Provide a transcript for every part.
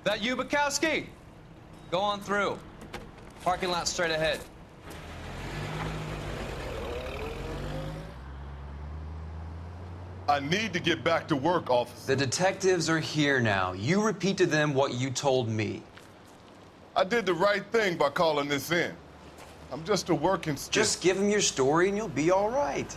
That you, Bukowski? Go on through. Parking lot straight ahead. I need to get back to work, officer. The detectives are here now. You repeat to them what you told me. I did the right thing by calling this in. I'm just a working stiff. Just give them your story and you'll be all right.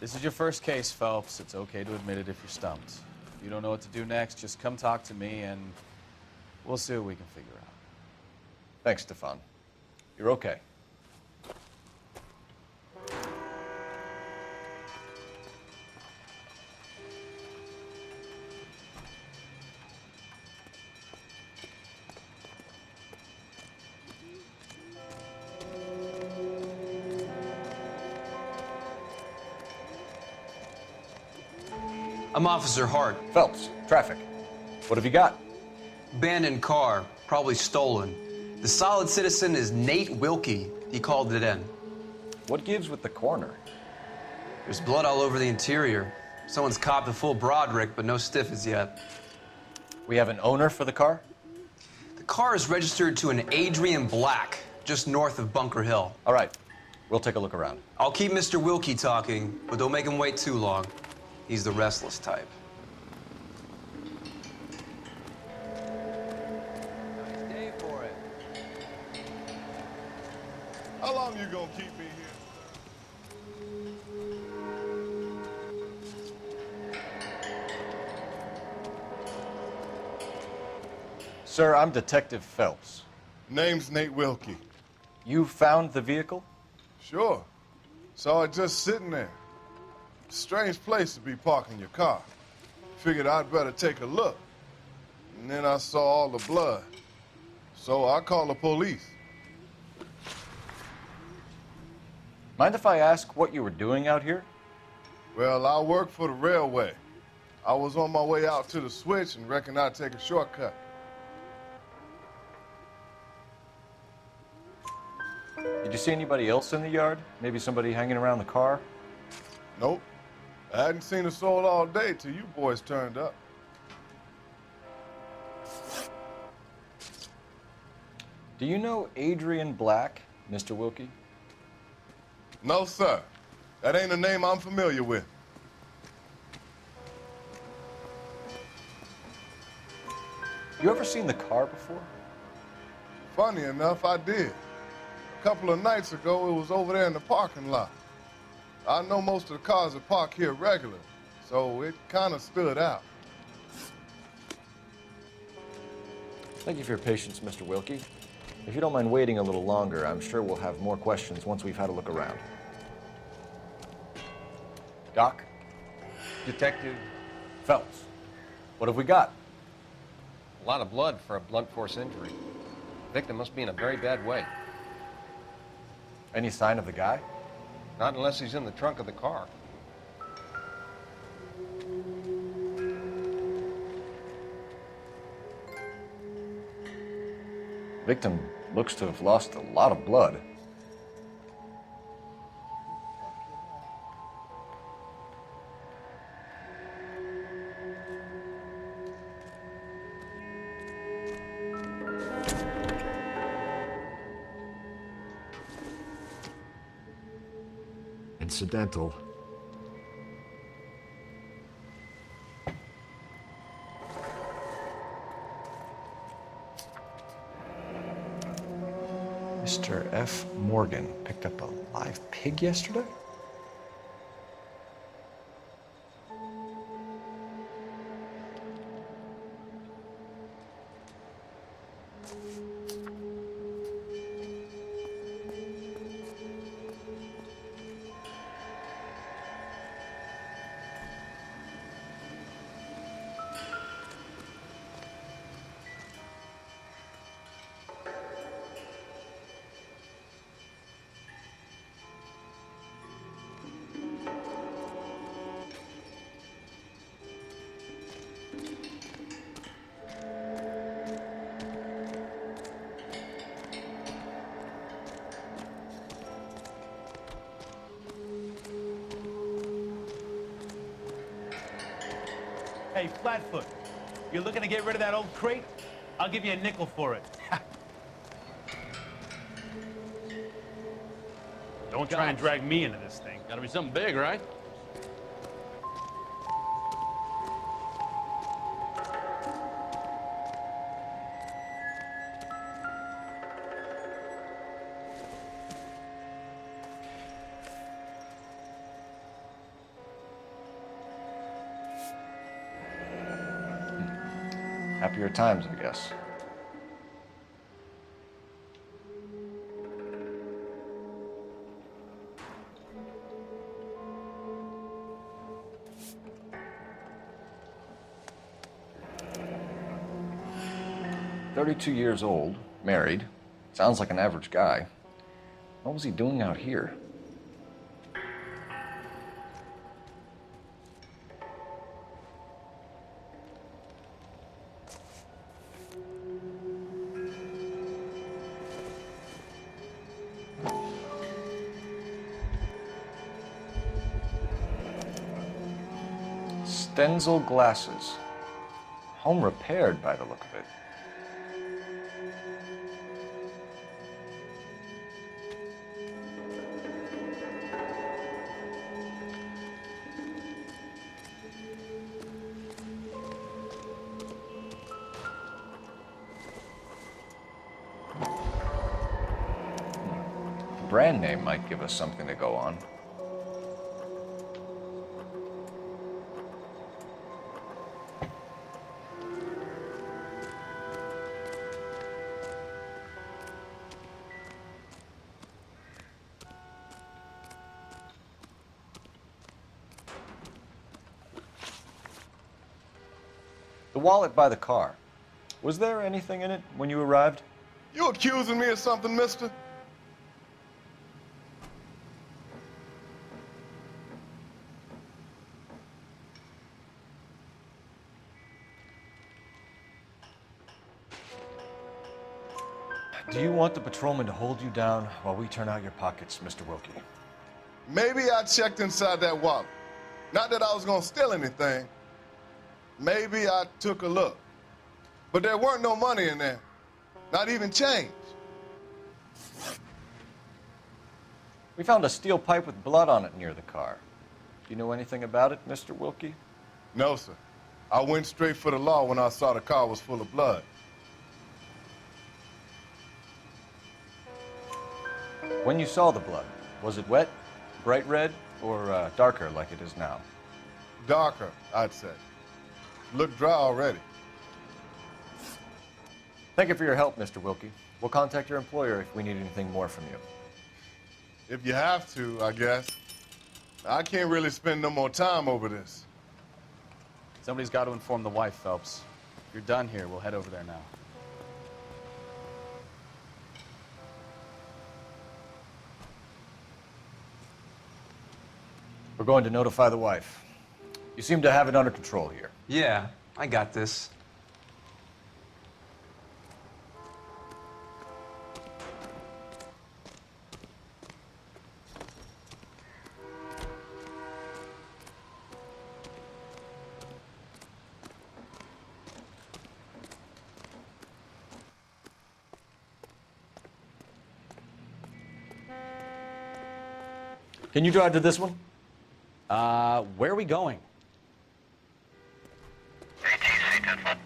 This is your first case, Phelps. It's okay to admit it if you're stumped. If you don't know what to do next, just come talk to me and we'll see what we can figure out. Thanks, Stefan. You're okay. I'm Officer Hart. Phelps, traffic. What have you got? Abandoned car, probably stolen. The solid citizen is Nate Wilkie. He called it in. What gives with the coroner? There's blood all over the interior. Someone's copped a full Broderick, but no stiff as yet. We have an owner for the car? The car is registered to an Adrian Black, just north of Bunker Hill. All right, we'll take a look around. I'll keep Mr. Wilkie talking, but don't make him wait too long. He's the restless type. Nice day for it. How long you gonna keep me here? Sir, I'm Detective Phelps. Name's Nate Wilkie. You found the vehicle? Sure. Saw it just sitting there. Strange place to be parking your car. Figured I'd better take a look. And then I saw all the blood. So I called the police. Mind if I ask what you were doing out here? Well, I work for the railway. I was on my way out to the switch and reckoned I'd take a shortcut. Did you see anybody else in the yard? Maybe somebody hanging around the car? Nope. I hadn't seen a soul all day till you boys turned up. Do you know Adrian Black, Mr. Wilkie? No, sir. That ain't a name I'm familiar with. You ever seen the car before? Funny enough, I did. A couple of nights ago, it was over there in the parking lot. I know most of the cars are parked here regularly, so it kind of stood out. Thank you for your patience, Mr. Wilkie. If you don't mind waiting a little longer, I'm sure we'll have more questions once we've had a look around. Doc? Detective, Phelps, what have we got? a lot of blood for a blunt force injury. Victim must be in a very bad way. Any sign of the guy? Not unless he's in the trunk of the car. Victim looks to have lost a lot of blood. Incidental. Mr. F. Morgan picked up a live pig yesterday? Hey, Flatfoot, you're looking to get rid of that old crate? I'll give you a nickel for it. Don't try and drag me into this thing. Gotta be something big, right? Happier times, I guess. "32 years old, married. Sounds like an average guy. What was he doing out here?" Stenzel glasses. Home repaired by the look of it. The brand name might give us something to go on. The wallet by the car. Was there anything in it when you arrived? You accusing me of something, mister? Do you want the patrolman to hold you down while we turn out your pockets, Mr. Wilkie? Maybe I checked inside that wallet. Not that I was gonna steal anything. Maybe I took a look. But there weren't no money in there. Not even change. We found a steel pipe with blood on it near the car. Do you know anything about it, Mr. Wilkie? No, sir. I went straight for the law when I saw the car was full of blood. When you saw the blood, was it wet, bright red, or darker like it is now? Darker, I'd say. Looked dry already. Thank you for your help, Mr. Wilkie. We'll contact your employer if we need anything more from you. If you have to, I guess. I can't really spend no more time over this. Somebody's got to inform the wife, Phelps. If you're done here, we'll head over there now. We're going to notify the wife. You seem to have it under control here. Yeah, I got this. Can you drive to this one? Where are we going? ATC 10-4.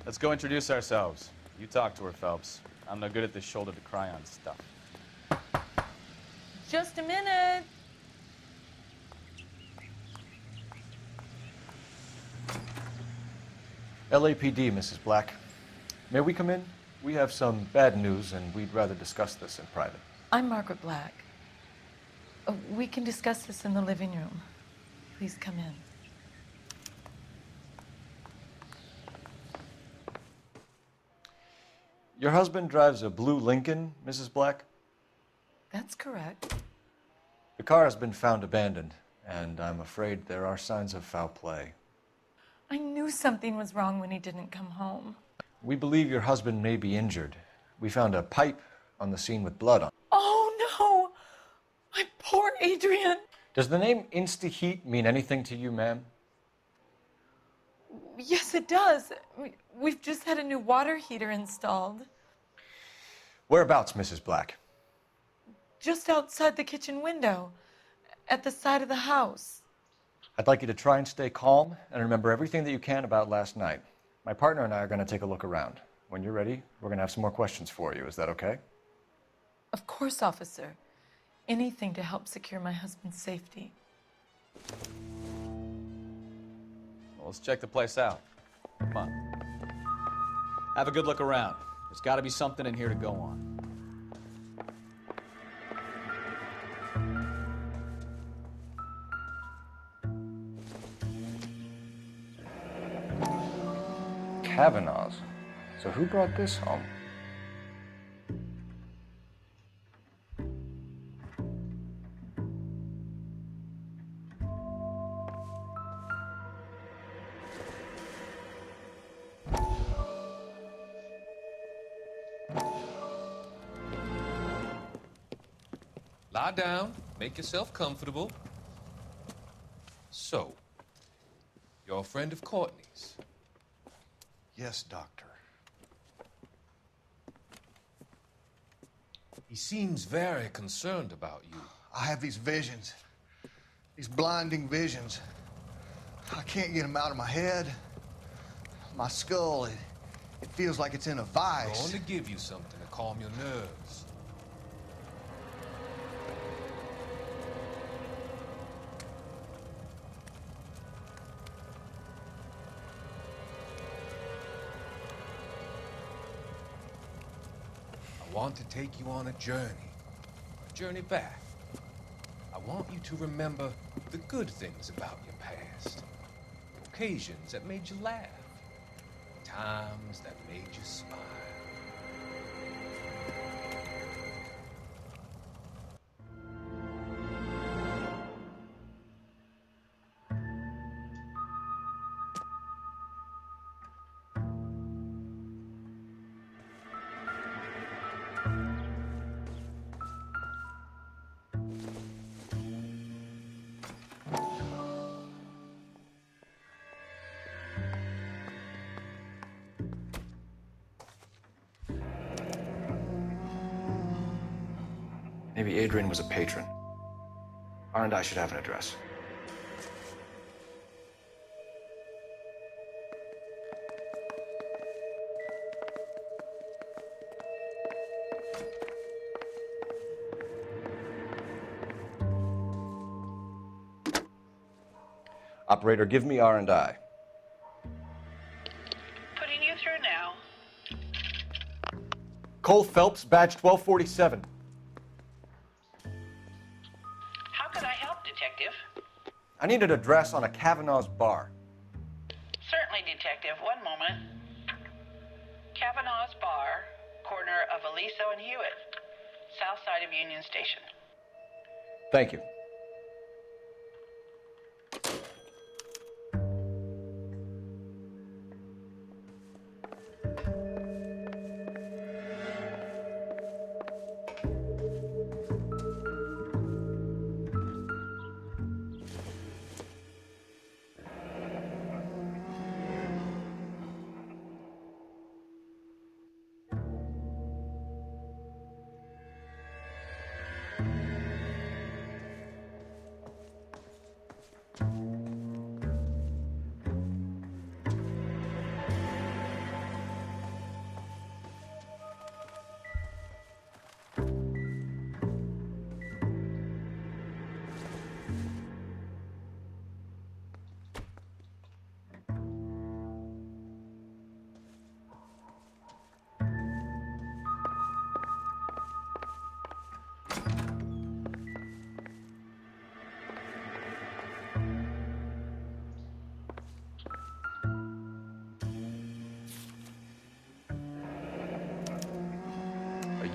Let's go introduce ourselves. You talk to her, Phelps. I'm no good at this shoulder to cry on stuff. Just a minute. LAPD, Mrs. Black. May we come in? We have some bad news, and we'd rather discuss this in private. I'm Margaret Black. We can discuss this in the living room. Please come in. Your husband drives a blue Lincoln, Mrs. Black? That's correct. The car has been found abandoned, and I'm afraid there are signs of foul play. I knew something was wrong when he didn't come home. We believe your husband may be injured. We found a pipe on the scene with blood on it. Oh no! My poor Adrian! Does the name Insta-Heat mean anything to you, ma'am? Yes, it does. We've just had a new water heater installed. Whereabouts, Mrs. Black? Just outside the kitchen window, at the side of the house. I'd like you to try and stay calm and remember everything that you can about last night. My partner and I are going to take a look around. When you're ready, we're going to have some more questions for you. Is that okay? Of course, officer. Anything to help secure my husband's safety. Well, let's check the place out. Come on. Have a good look around. There's got to be something in here to go on. Kavanaugh's. So who brought this home? Lie down, make yourself comfortable. So, you're a friend of Courtney's? Yes, Doctor. He seems very concerned about you. I have these visions. These blinding visions. I can't get them out of my head. My skull, it feels like it's in a I'm vice. going to give you something to calm your nerves. I want to take you on a journey back. I want you to remember the good things about your past, the occasions that made you laugh, the times that made you smile. Maybe Adrian was a patron. R&I should have an address. Operator, give me R&I. Putting you through now. Cole Phelps, badge 1247. How can I help, Detective? I need an address on a Kavanaugh's bar. Certainly, Detective. One moment. Kavanaugh's Bar, corner of Aliso and Hewitt, south side of Union Station. Thank you.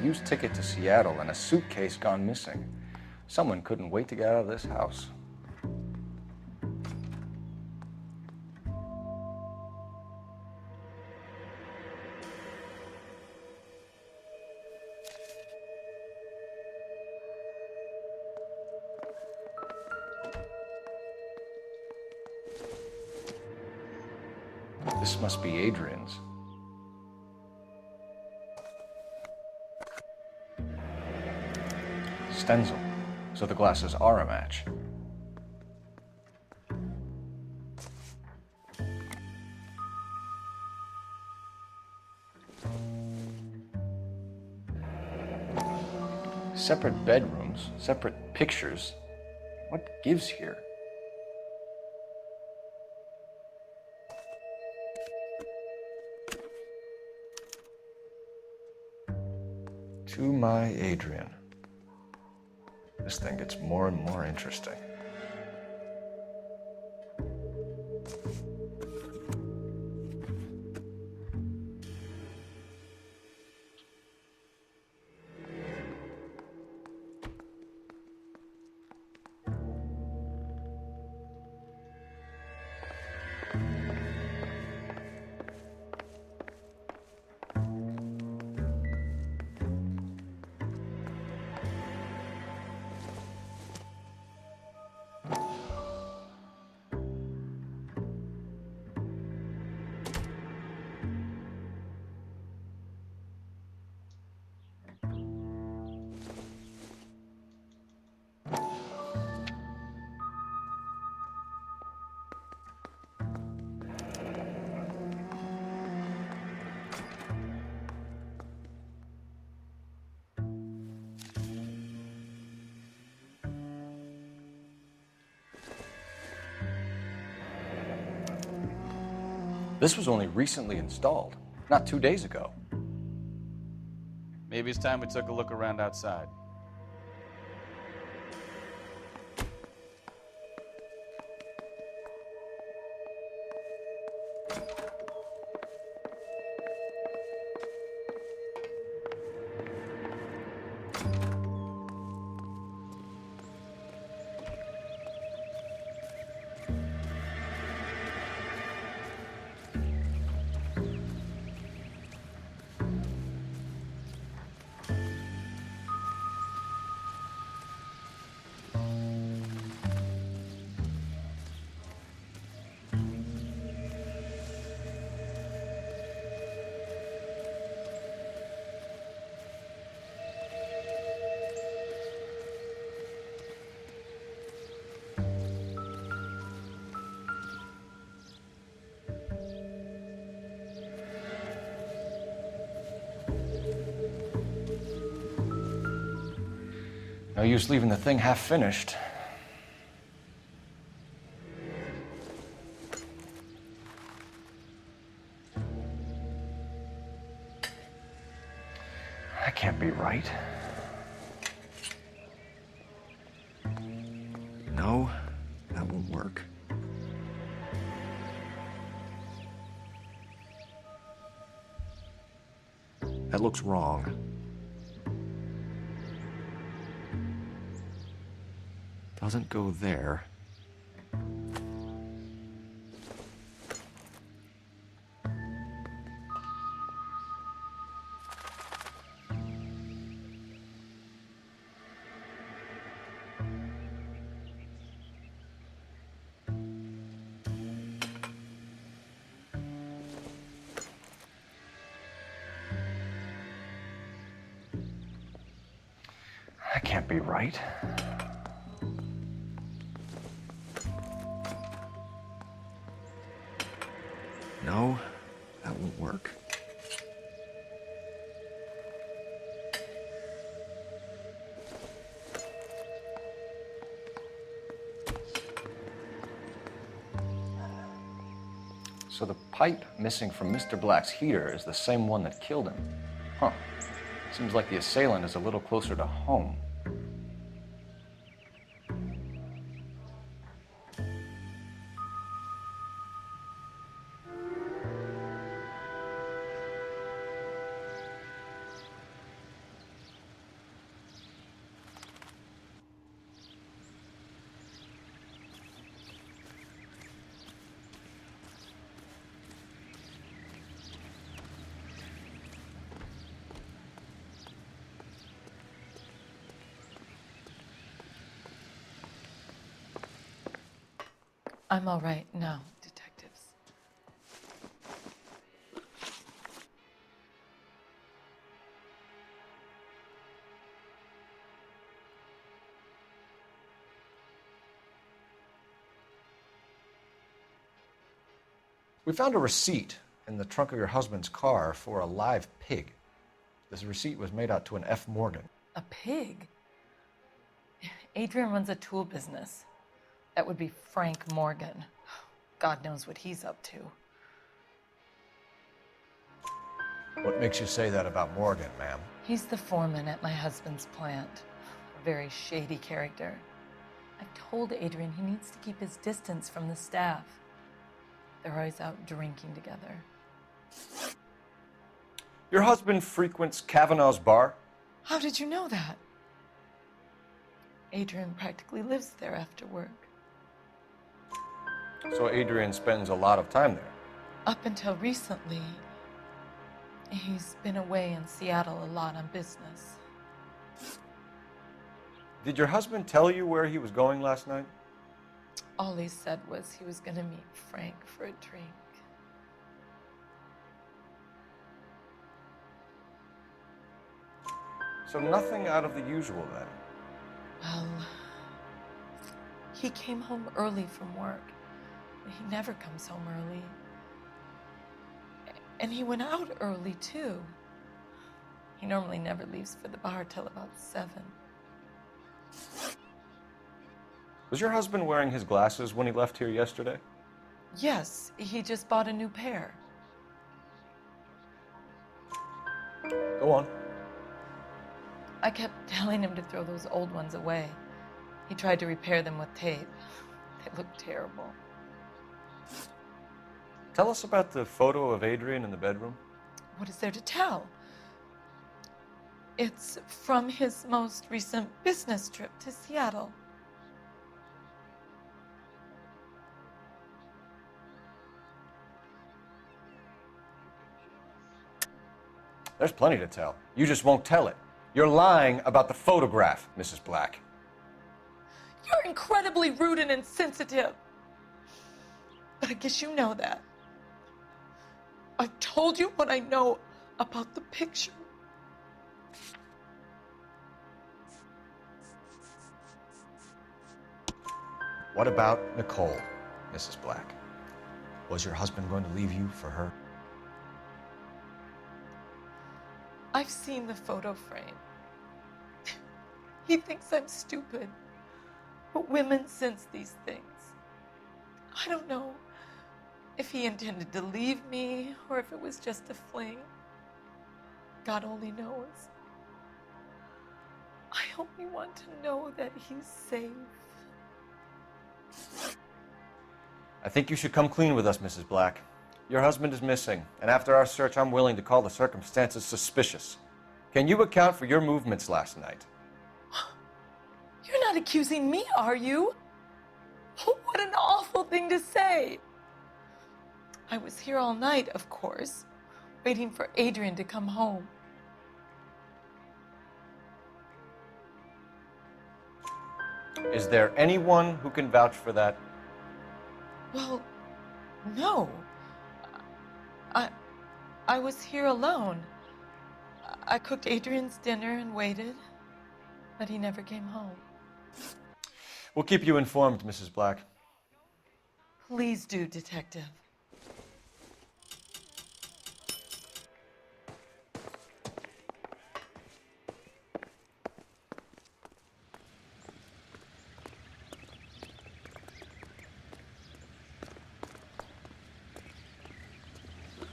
used ticket to Seattle and a suitcase gone missing. Someone couldn't wait to get out of this house. This must be Adrian's. Stenzel, so the glasses are a match. Separate bedrooms, separate pictures. What gives here? To my Adrian. This thing gets more and more interesting. This was only recently installed, not 2 days ago. Maybe it's time we took a look around outside. No use leaving the thing half finished. That can't be right. No, that won't work. That looks wrong. Doesn't go there. That can't be right. No, that won't work. So the pipe missing from Mr. Black's heater is the same one that killed him. Huh. Seems like the assailant is a little closer to home. I'm all right now, detectives. We found a receipt in the trunk of your husband's car for a live pig. This receipt was made out to an F. Morgan. A pig? Adrian runs a tool business. That would be Frank Morgan. God knows what he's up to. What makes you say that about Morgan, ma'am? He's the foreman at my husband's plant. A very shady character. I've told Adrian he needs to keep his distance from the staff. They're always out drinking together. Your husband frequents Kavanaugh's bar? How did you know that? Adrian practically lives there after work. So Adrian spends a lot of time there. Up until recently, he's been away in Seattle a lot on business. Did your husband tell you where he was going last night? All he said was he was going to meet Frank for a drink. So nothing out of the usual then? Well, he came home early from work. He never comes home early. And he went out early, too. He normally never leaves for the bar till about 7. Was your husband wearing his glasses when he left here yesterday? Yes, he just bought a new pair. Go on. I kept telling him to throw those old ones away. He tried to repair them with tape. They looked terrible. Tell us about the photo of Adrian in the bedroom. What is there to tell? It's from his most recent business trip to Seattle. There's plenty to tell. You just won't tell it. You're lying about the photograph, Mrs. Black. You're incredibly rude and insensitive. But I guess you know that. I've told you what I know about the picture. What about Nicole, Mrs. Black? Was your husband going to leave you for her? I've seen the photo frame. He thinks I'm stupid. But women sense these things. I don't know if he intended to leave me or if it was just a fling. God only knows. I only want to know that he's safe. I think you should come clean with us, Mrs. Black. Your husband is missing, and after our search, I'm willing to call the circumstances suspicious. Can you account for your movements last night? You're not accusing me, are you? What an awful thing to say. I was here all night, of course, waiting for Adrian to come home. Is there anyone who can vouch for that? Well, no. I was here alone. I cooked Adrian's dinner and waited, but he never came home. We'll keep you informed, Mrs. Black. Please do, Detective.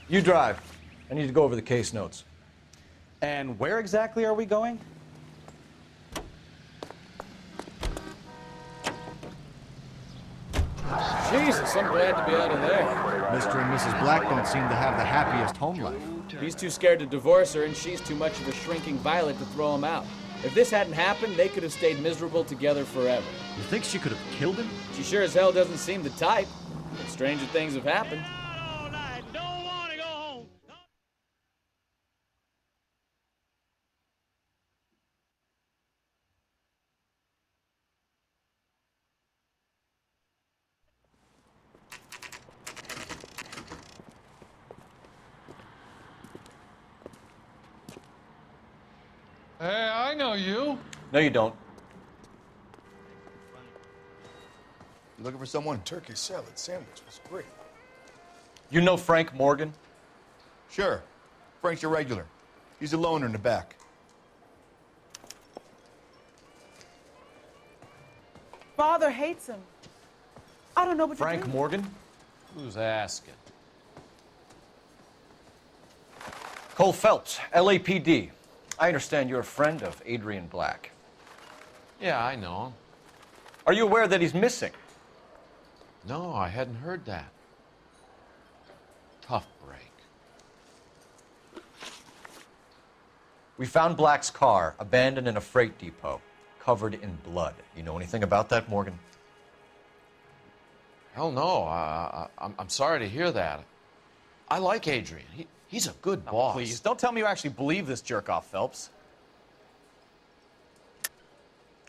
You drive. I need to go over the case notes. And where exactly are we going? Jesus, I'm glad to be out of there. Mr. and Mrs. Black don't seem to have the happiest home life. He's too scared to divorce her, and she's too much of a shrinking violet to throw him out. If this hadn't happened, they could have stayed miserable together forever. You think she could have killed him? She sure as hell doesn't seem the type. But stranger things have happened. Hey, I know you. No, you don't. You looking for someone? Turkey salad sandwich was great. You know Frank Morgan? Sure. Frank's your regular. He's a loner in the back. Father hates him. I don't know what Frank Morgan? Who's asking? Cole Phelps, LAPD. I understand you're a friend of Adrian Black. Yeah, I know him. Are you aware that he's missing? No, I hadn't heard that. Tough break. We found Black's car abandoned in a freight depot, covered in blood. You know anything about that, Morgan? Hell no. I'm sorry to hear that. I like Adrian. He's a good boss. Please, don't tell me you actually believe this jerk-off, Phelps.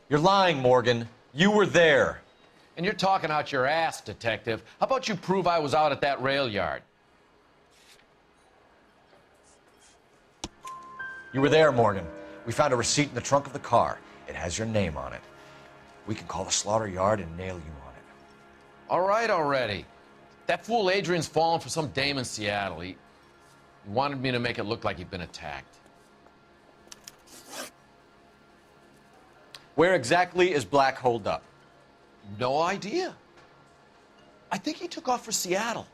You're lying, Morgan. You were there. And you're talking out your ass, detective. How about you prove I was out at that rail yard? You were there, Morgan. We found a receipt in the trunk of the car. It has your name on it. We can call the slaughter yard and nail you on it. All right already. That fool Adrian's fallen for some dame in Seattle. He wanted me to make it look like he'd been attacked. Where exactly is Black holed up? No idea. I think he took off for Seattle.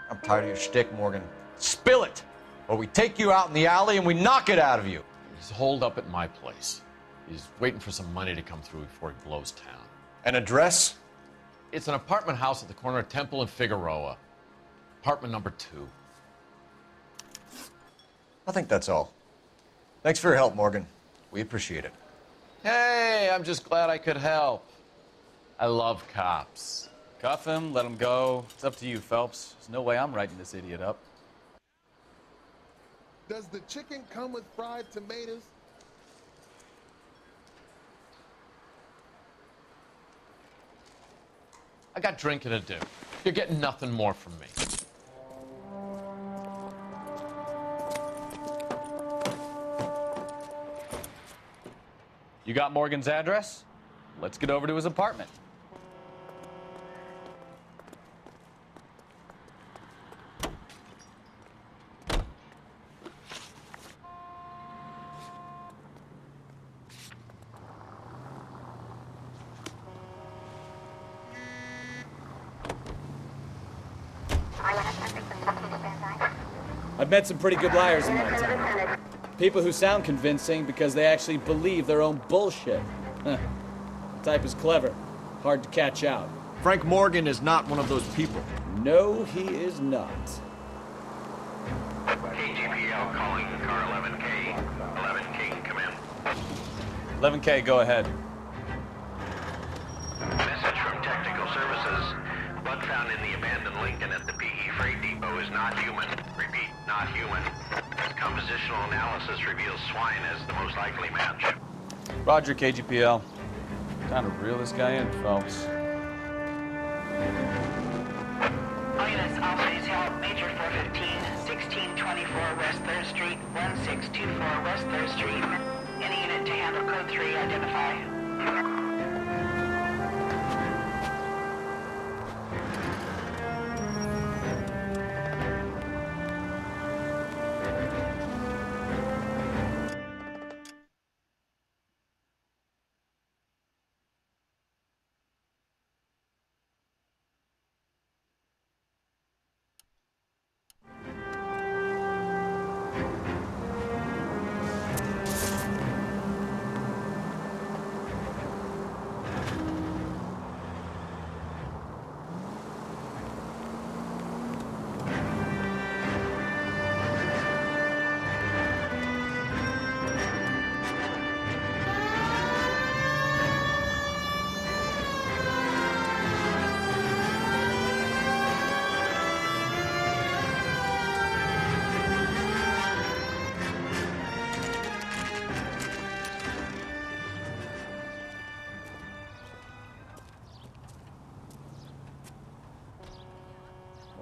I'm tired of your shtick, Morgan. Spill it, or we take you out in the alley and we knock it out of you. He's holed up at my place. He's waiting for some money to come through before he blows town. An address? It's an apartment house at the corner of Temple and Figueroa. Apartment number 2. I think that's all. Thanks for your help, Morgan. We appreciate it. Hey, I'm just glad I could help. I love cops. Cuff him, let him go. It's up to you, Phelps. There's no way I'm writing this idiot up. Does the chicken come with fried tomatoes? I got drinking to do. You're getting nothing more from me. You got Morgan's address? Let's get over to his apartment. I've met some pretty good liars in my time. People who sound convincing because they actually believe their own bullshit. Huh. The type is clever, hard to catch out. Frank Morgan is not one of those people. No, he is not. KGPL calling car 11K. 11K, come in. 11K, go ahead. Message from Technical Services. Blood found in the abandoned Lincoln at the PE Freight Depot is not human. Repeat, not human. Compositional analysis reveals swine as the most likely match. Roger, KGPL. Time to reel this guy in, Phelps. All units, officers help. Major 415, 1624 West 3rd Street, 1624 West 3rd Street. Any unit to handle code 3, identify.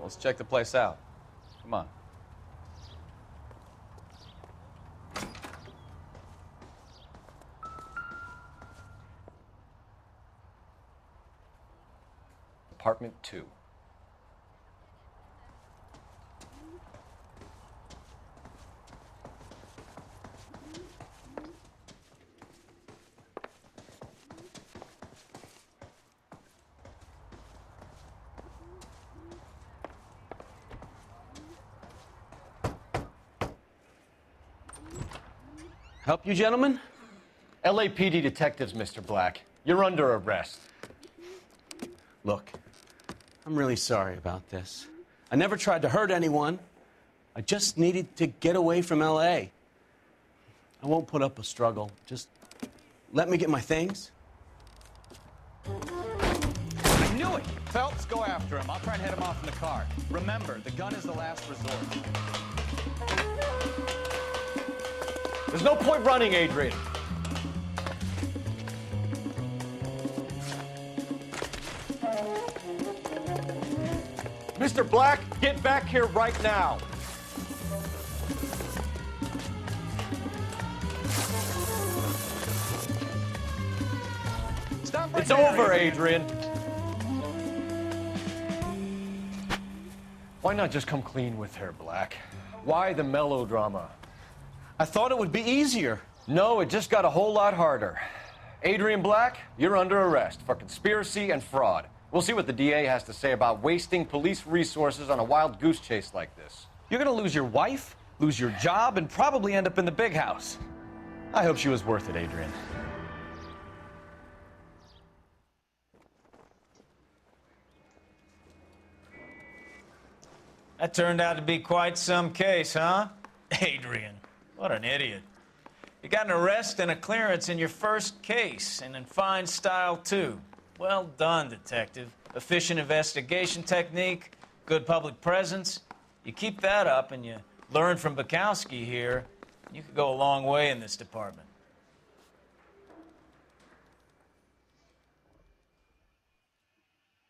Let's check the place out. Come on. Apartment 2. Help you, gentlemen? LAPD detectives, Mr. Black. You're under arrest. Look, I'm really sorry about this. I never tried to hurt anyone. I just needed to get away from LA. I won't put up a struggle. Just let me get my things. I knew it! Phelps, go after him. I'll try and head him off in the car. Remember, the gun is the last resort. There's no point running, Adrian. Mr. Black, get back here right now. Stop right It's there, over, Adrian. Why not just come clean with her, Black? Why the melodrama? I thought it would be easier. No, it just got a whole lot harder. Adrian Black, you're under arrest for conspiracy and fraud. We'll see what the DA has to say about wasting police resources on a wild goose chase like this. You're gonna lose your wife, lose your job, and probably end up in the big house. I hope she was worth it, Adrian. That turned out to be quite some case, huh? Adrian, what an idiot. You got an arrest and a clearance in your first case, and in fine style, too. Well done, detective. Efficient investigation technique, good public presence. You keep that up and you learn from Bukowski here, you could go a long way in this department.